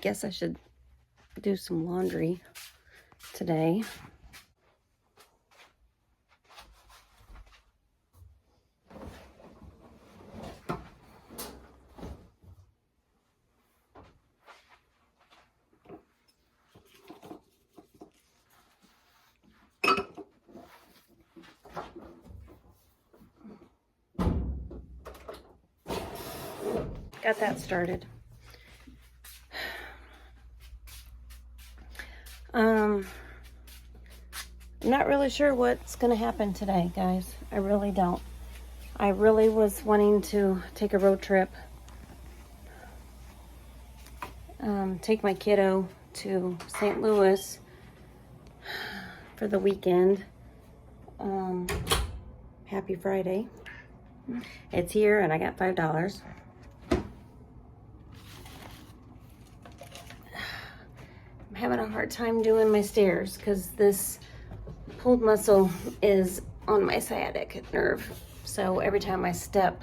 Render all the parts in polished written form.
guess I should do some laundry today. Got that started. I'm not really sure what's going to happen today, guys. I really don't. I really was wanting to take a road trip. Take my kiddo to St. Louis for the weekend. Happy Friday. It's here and I got $5. I'm having a hard time doing my stairs because this pulled muscle is on my sciatic nerve. So every time I step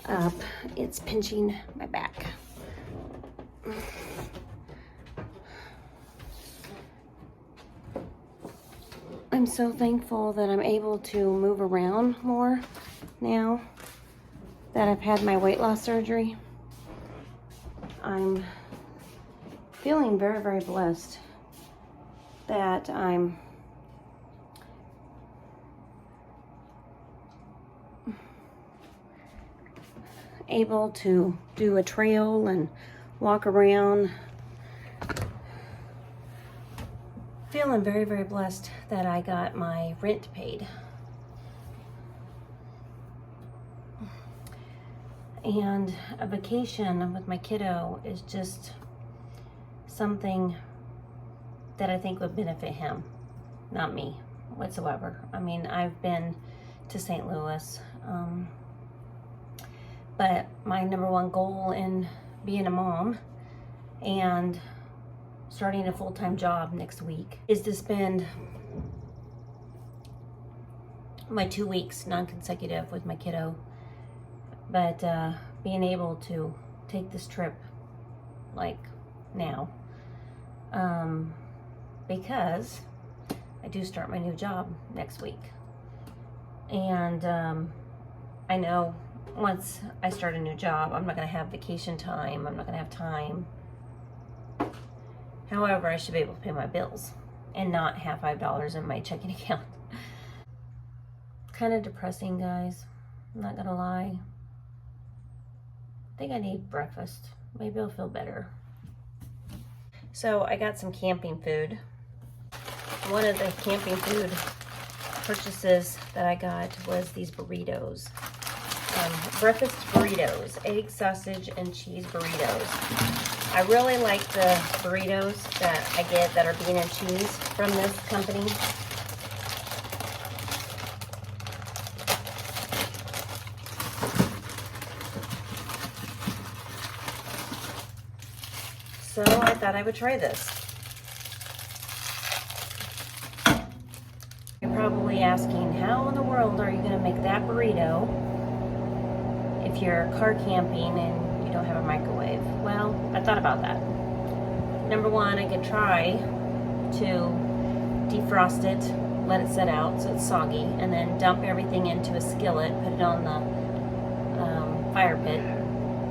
up, it's pinching my back. I'm so thankful that I'm able to move around more now that I've had my weight loss surgery. I'm feeling very, very blessed that I'm able to do a trail and walk around. Feeling very, very blessed that I got my rent paid. And a vacation with my kiddo is just something that I think would benefit him, not me whatsoever. I mean, I've been to St. Louis, but my number one goal in being a mom and starting a full-time job next week is to spend my 2 weeks non-consecutive with my kiddo. But being able to take this trip like now, because I do start my new job next week. And I know once I start a new job, I'm not gonna have vacation time, I'm not gonna have time. However, I should be able to pay my bills and not have $5 in my checking account. Kind of depressing, guys, I'm not gonna lie. I think I need breakfast. Maybe I'll feel better. So I got some camping food. One of the camping food purchases that I got was these burritos. Breakfast burritos, egg, sausage, and cheese burritos. I really like the burritos that I get that are bean and cheese from this company. So I thought I would try this. You're probably asking, how in the world are you going to make that burrito if you're car camping and you don't have a microwave? Well, I thought about that. Number one, I could try to defrost it, let it set out so it's soggy, and then dump everything into a skillet, put it on the fire pit.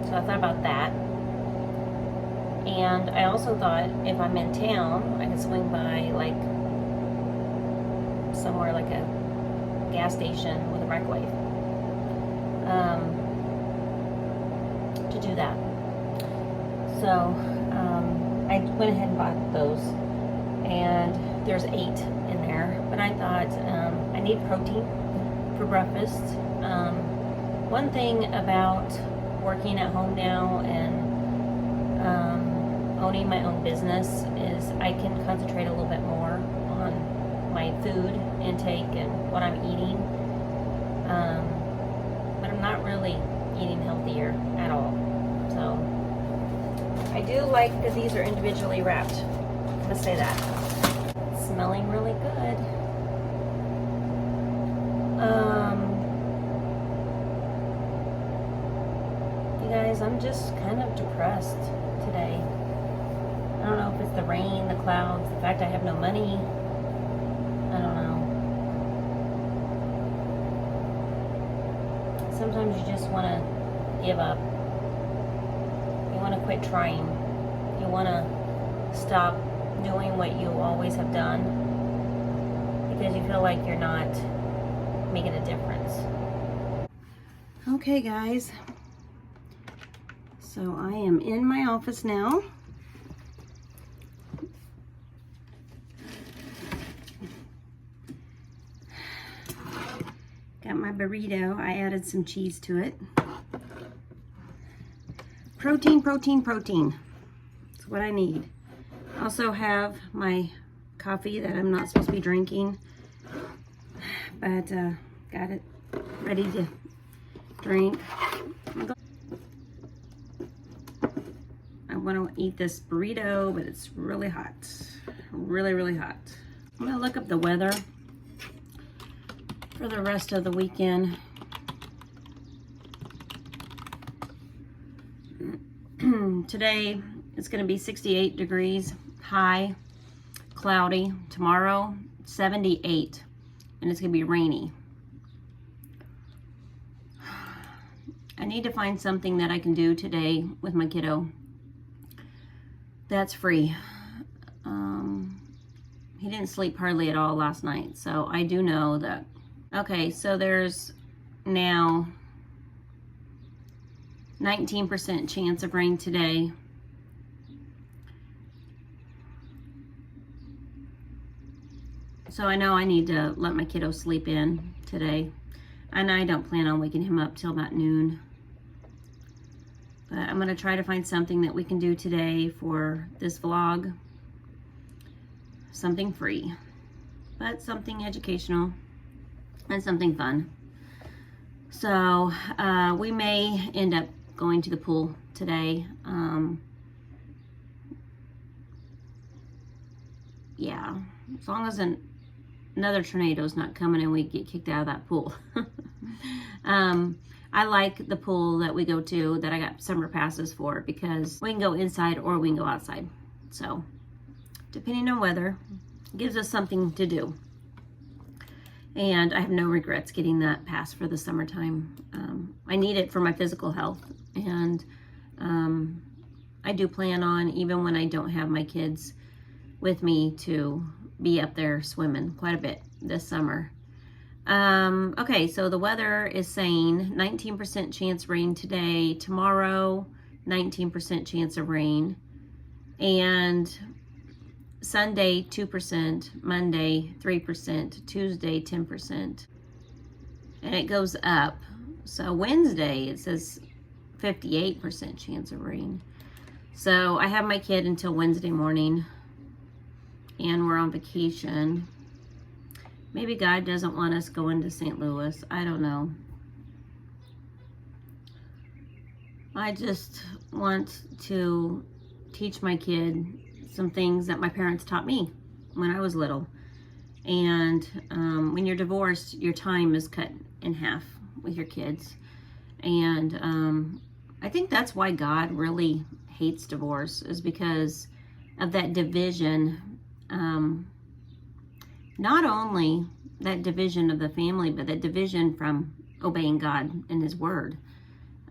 So I thought about that. And I also thought if I'm in town, I could swing by like somewhere like a gas station with a microwave to do that. So I went ahead and bought those, and there's 8 in there. But I thought I need protein for breakfast. One thing about working at home now and owning my own business is I can concentrate a little bit more on my food intake and what I'm eating. But I'm not really eating healthier at all. So I do like that these are individually wrapped. I'm gonna say that. It's smelling really good. You guys, I'm just kind of depressed today. I don't know if it's the rain, the clouds, the fact I have no money. I don't know. Sometimes you just want to give up. You want to quit trying. You want to stop doing what you always have done because you feel like you're not making a difference. Okay, guys. So I am in my office now. Got my burrito. I added some cheese to it. Protein, protein, protein. That's what I need. I also have my coffee that I'm not supposed to be drinking, but got it ready to drink. I want to eat this burrito, but it's really hot. Really, really hot. I'm going to look up the weather for the rest of the weekend. Today it's going to be 68 degrees, high, cloudy. Tomorrow 78, and it's going to be rainy. I need to find something that I can do today with my kiddo that's free. He didn't sleep hardly at all last night, so I do know that. Okay, so there's now 19% chance of rain today. So I know I need to let my kiddo sleep in today. And I don't plan on waking him up till about noon. But I'm going to try to find something that we can do today for this vlog. Something free, but something educational and something fun. So we may end up going to the pool today. Yeah, as long as another tornado's not coming and we get kicked out of that pool. I like the pool that we go to, that I got summer passes for, because we can go inside or we can go outside. So depending on weather, it gives us something to do. And I have no regrets getting that pass for the summertime. I need it for my physical health. And I do plan on, even when I don't have my kids with me, to be up there swimming quite a bit this summer. Okay, so the weather is saying 19% chance rain today, tomorrow 19% chance of rain, and Sunday 2%, Monday 3%, Tuesday 10%, and it goes up. So Wednesday it says 58% chance of rain. So I have my kid until Wednesday morning, and we're on vacation. Maybe God doesn't want us going to St. Louis. I don't know. I just want to teach my kid some things that my parents taught me when I was little. And when you're divorced, your time is cut in half with your kids. And I think that's why God really hates divorce, is because of that division. Not only that division of the family, but that division from obeying God and His Word.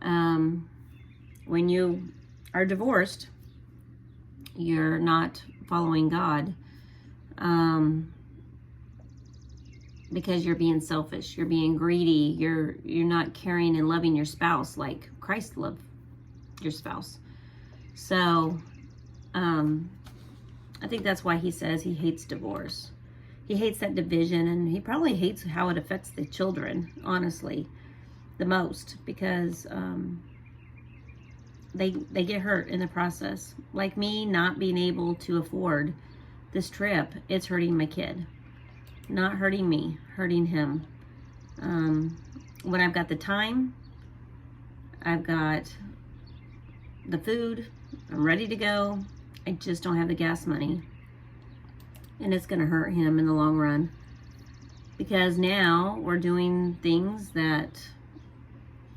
When you are divorced, you're not following God, because you're being selfish, you're being greedy, you're not caring and loving your spouse like Christ loved your spouse. So I think that's why He says He hates divorce. He hates that division, and He probably hates how it affects the children, honestly, the most, because they get hurt in the process. Like me not being able to afford this trip, it's hurting my kid. Not hurting me, hurting him. When I've got the time, I've got the food, I'm ready to go, I just don't have the gas money. And it's going to hurt him in the long run, because now we're doing things that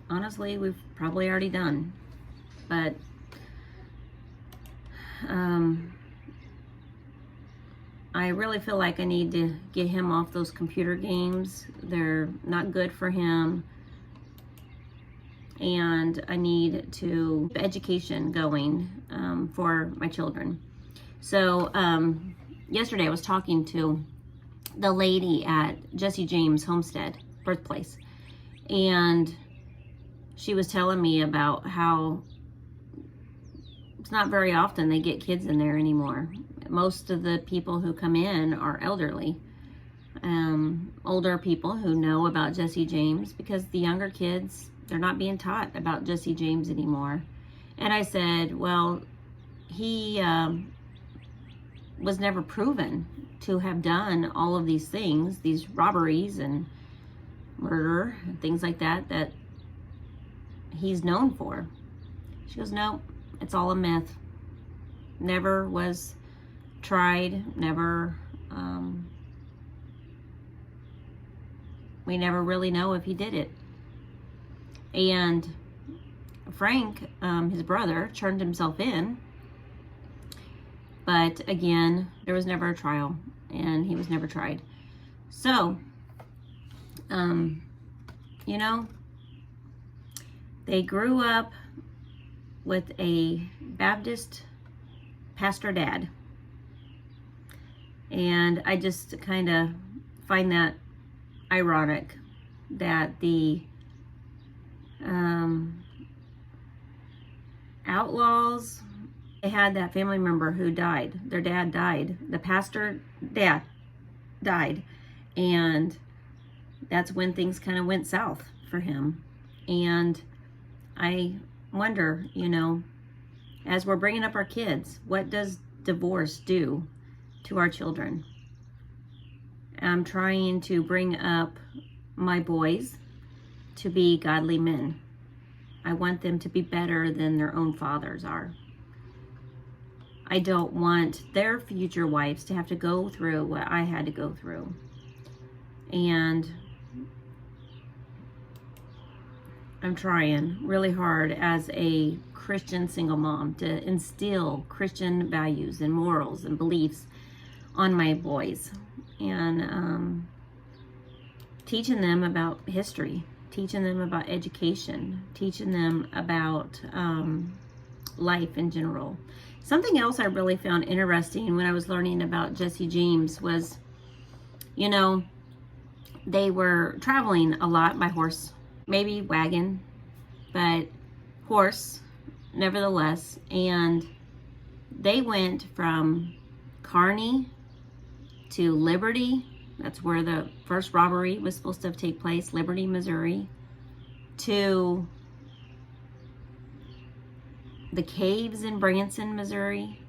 honestly we've probably already done. But I really feel like I need to get him off those computer games. They're not good for him. And I need to keep education going for my children. So yesterday I was talking to the lady at Jesse James' homestead, birthplace, and she was telling me about how it's not very often they get kids in there anymore. Most of the people who come in are elderly, older people who know about Jesse James, because the younger kids, they're not being taught about Jesse James anymore. And I said, well, he was never proven to have done all of these things, these robberies and murder and things like that, that he's known for. She goes, no, it's all a myth. Never was tried, never, we never really know if he did it. And Frank, his brother, turned himself in, but again, there was never a trial, and he was never tried. So, you know, they grew up with a Baptist pastor dad. And I just kind of find that ironic that the outlaws, they had that family member who died. Their dad died. The pastor dad died. And that's when things kind of went south for him. And I wonder, you know, as we're bringing up our kids, what does divorce do to our children? I'm trying to bring up my boys to be godly men. I want them to be better than their own fathers are. I don't want their future wives to have to go through what I had to go through. And I'm trying really hard as a Christian single mom to instill Christian values and morals and beliefs on my boys, and teaching them about history, teaching them about education, teaching them about life in general. Something else I really found interesting when I was learning about Jesse James was, you know, they were traveling a lot by horse, maybe wagon, but horse nevertheless. And they went from Kearney to Liberty. That's where the first robbery was supposed to take place, Liberty, Missouri, to the caves in Branson, Missouri,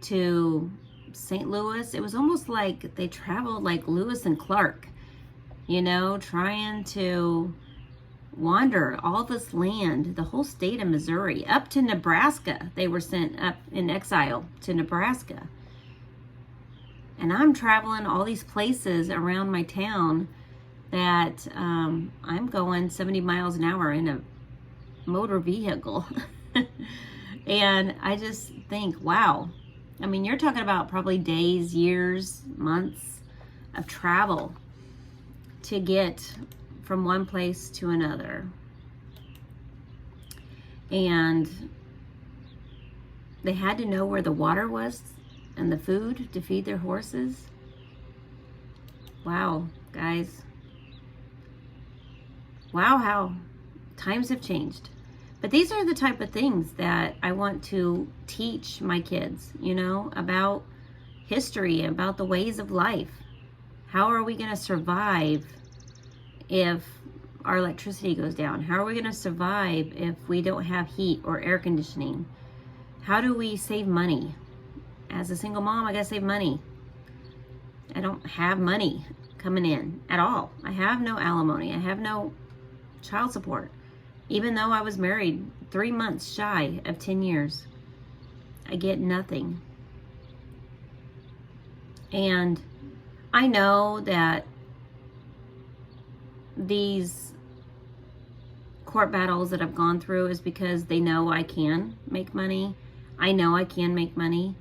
to St. Louis. It was almost like they traveled like Lewis and Clark, you know, trying to wander all this land, the whole state of Missouri, up to Nebraska. They were sent up in exile to Nebraska. And I'm traveling all these places around my town that I'm going 70 miles an hour in a motor vehicle. And I just think, wow. I mean, you're talking about probably days, years, months of travel to get from one place to another. And they had to know where the water was and the food to feed their horses. Wow, guys. Wow, how times have changed. But these are the type of things that I want to teach my kids, you know, about history, about the ways of life. How are we going to survive if our electricity goes down? How are we going to survive if we don't have heat or air conditioning? How do we save money? As a single mom, I got to save money. I don't have money coming in at all. I have no alimony. I have no child support. Even though I was married 3 months shy of 10 years, I get nothing. And I know that these court battles that I've gone through is because they know I can make money. I know I can make money.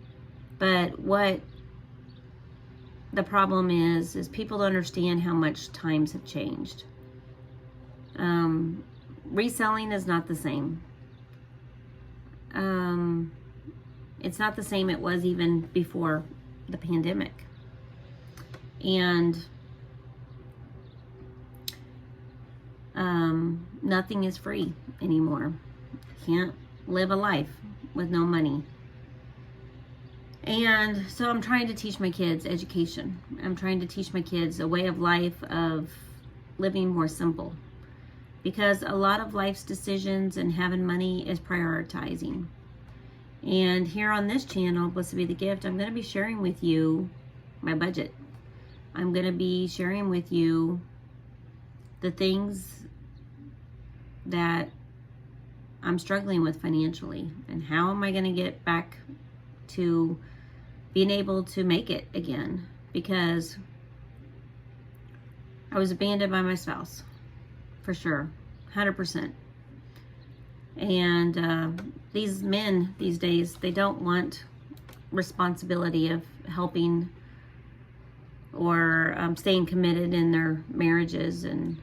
But what the problem is people don't understand how much times have changed. Reselling is not the same. It's not the same it was even before the pandemic. And nothing is free anymore. Can't live a life with no money. And so I'm trying to teach my kids education. I'm trying to teach my kids a way of life of living more simple. Because a lot of life's decisions and having money is prioritizing. And here on this channel, Blessed Be the Gift, I'm going to be sharing with you my budget. I'm going to be sharing with you the things that I'm struggling with financially, and how am I going to get back to being able to make it again, because I was abandoned by my spouse, for sure, 100%. And these men these days, they don't want responsibility of helping or staying committed in their marriages, and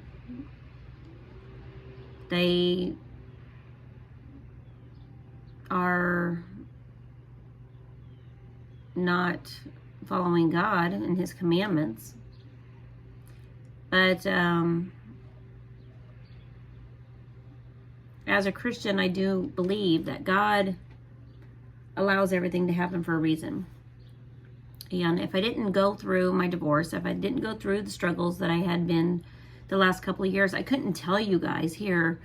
they are not following God and His commandments. But as a Christian, I do believe that God allows everything to happen for a reason. And if I didn't go through my divorce, if I didn't go through the struggles that I had been the last couple of years, I couldn't tell you guys here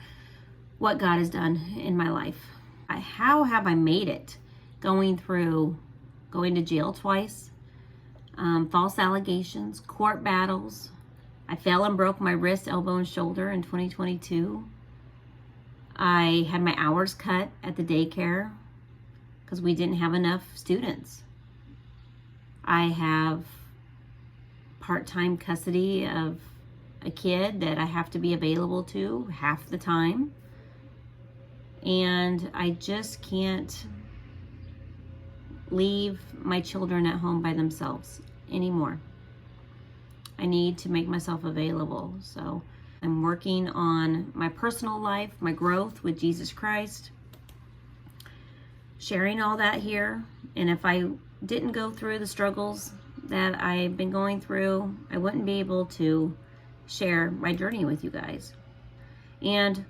what God has done in my life. How have I made it going to jail twice, false allegations, court battles. I fell and broke my wrist, elbow, and shoulder in 2022. I had my hours cut at the daycare because we didn't have enough students. I have part-time custody of a kid that I have to be available to half the time. And I just can't leave my children at home by themselves anymore. I need to make myself available. So I'm working on my personal life, my growth with Jesus Christ, sharing all that here. And if I didn't go through the struggles that I've been going through, I wouldn't be able to share my journey with you guys. And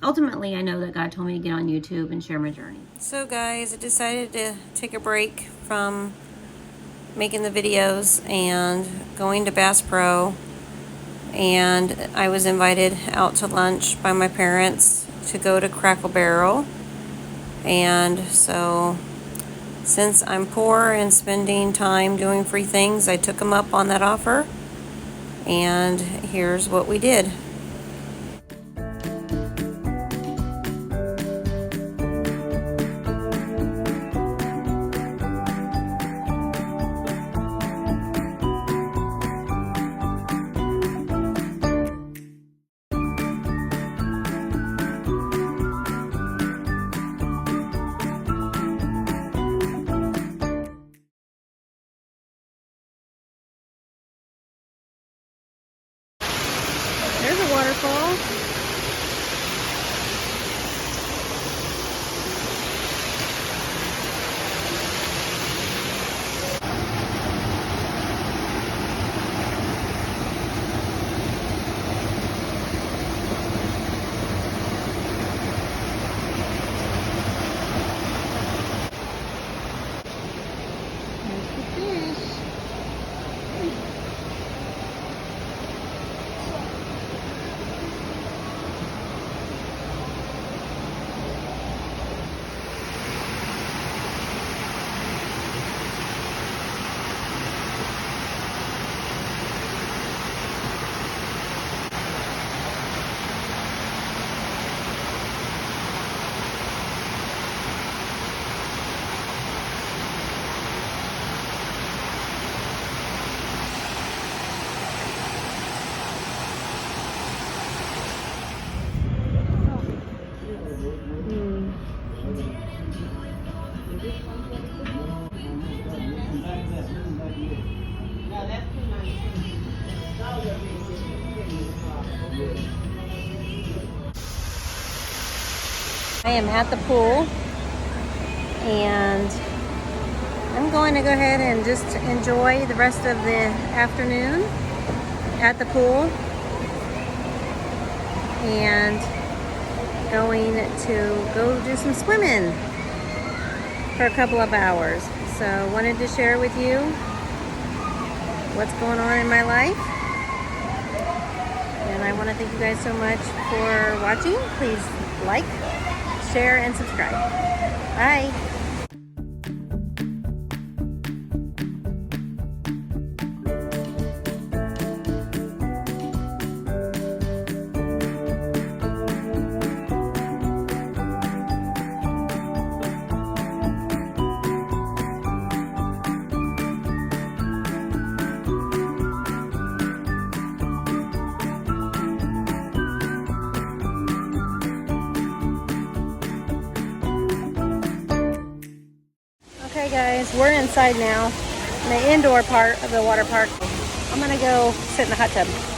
ultimately, I know that God told me to get on YouTube and share my journey. So guys, I decided to take a break from making the videos and going to Bass Pro. And I was invited out to lunch by my parents to go to Crackle Barrel. And so, since I'm poor and spending time doing free things, I took them up on that offer. And here's what we did. There's a I am at the pool and I'm going to go ahead and just enjoy the rest of the afternoon at the pool and going to go do some swimming for a couple of hours. So wanted to share with you what's going on in my life. And I want to thank you guys so much for watching. Please like, share, and subscribe. Bye. Okay guys, we're inside now in the indoor part of the water park. I'm gonna go sit in the hot tub.